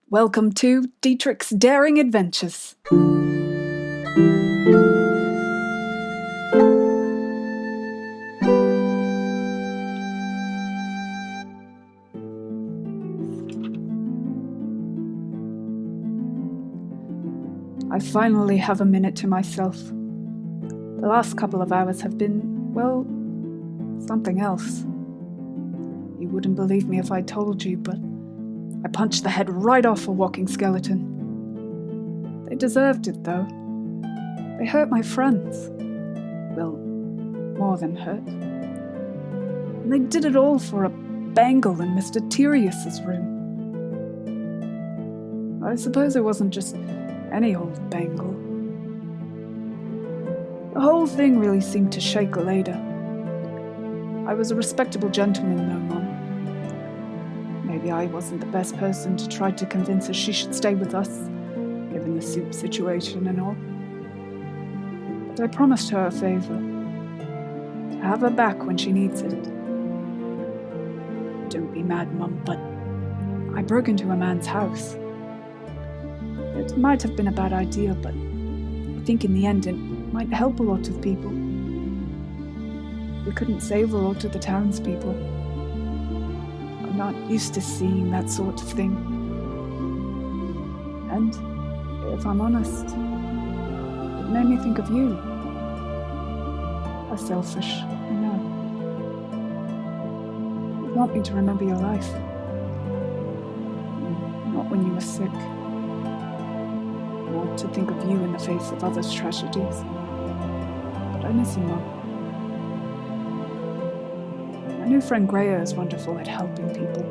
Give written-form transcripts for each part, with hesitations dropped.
Welcome to Dietrich's Daring Adventures. I finally have a minute to myself. The last couple of hours have been, well, something else. You wouldn't believe me if I told you, but I punched the head right off a walking skeleton. They deserved it, though. They hurt my friends. Well, more than hurt. And they did it all for a bangle in Mr. Tyrious's room. I suppose it wasn't just any old bangle. The whole thing really seemed to shake later. I was a respectable gentleman, though, Mum. Maybe I wasn't the best person to try to convince her she should stay with us, given the soup situation and all. But I promised her a favor. To have her back when she needs it. Don't be mad, Mum, but I broke into a man's house. It might have been a bad idea, but I think in the end it might help a lot of people. We couldn't save a lot of the townspeople. I'm not used to seeing that sort of thing. And, if I'm honest, it made me think of you. How selfish, I know. You want me to remember your life. Not when you were sick. Or to think of you in the face of others' tragedies. But I miss you, Mum. My new friend Greya is wonderful at helping people.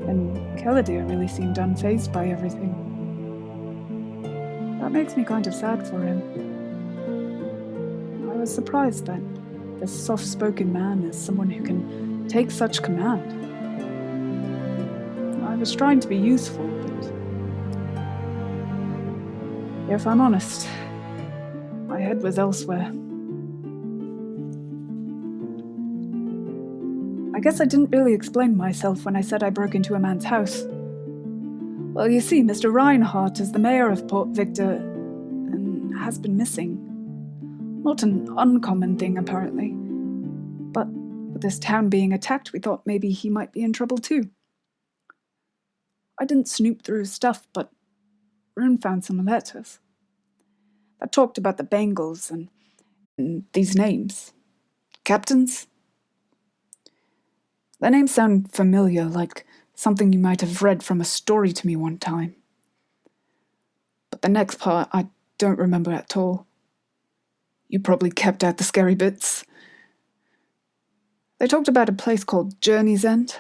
And Keladir really seemed unfazed by everything. That makes me kind of sad for him. I was surprised that this soft-spoken man is someone who can take such command. I was trying to be useful, but if I'm honest, my head was elsewhere. I guess I didn't really explain myself when I said I broke into a man's house. Well, you see, Mr. Reinhardt is the mayor of Port Victor and has been missing. Not an uncommon thing, apparently. But with this town being attacked, we thought maybe he might be in trouble too. I didn't snoop through his stuff, but Rune found some letters that talked about the Bengals and these names. Captains? Their names sound familiar, like something you might have read from a story to me one time. But the next part I don't remember at all. You probably kept out the scary bits. They talked about a place called Journey's End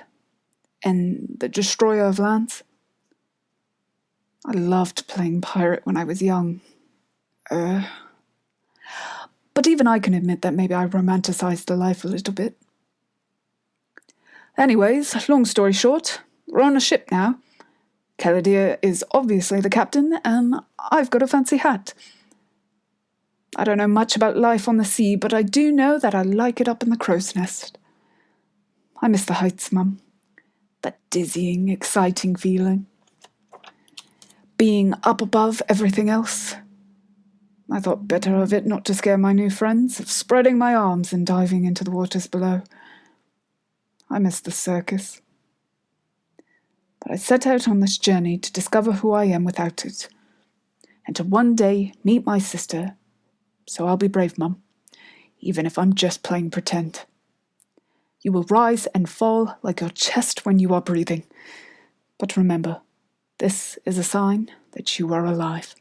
and the Destroyer of Lands. I loved playing pirate when I was young. But even I can admit that maybe I romanticized the life a little bit. Anyways, long story short, we're on a ship now. Keladir is obviously the captain, and I've got a fancy hat. I don't know much about life on the sea, but I do know that I like it up in the crow's nest. I miss the heights, Mum. That dizzying, exciting feeling. Being up above everything else. I thought better of it not to scare my new friends, of spreading my arms and diving into the waters below. I miss the circus. But I set out on this journey to discover who I am without it, and to one day meet my sister. So I'll be brave, Mum, even if I'm just playing pretend. You will rise and fall like your chest when you are breathing. But remember, this is a sign that you are alive.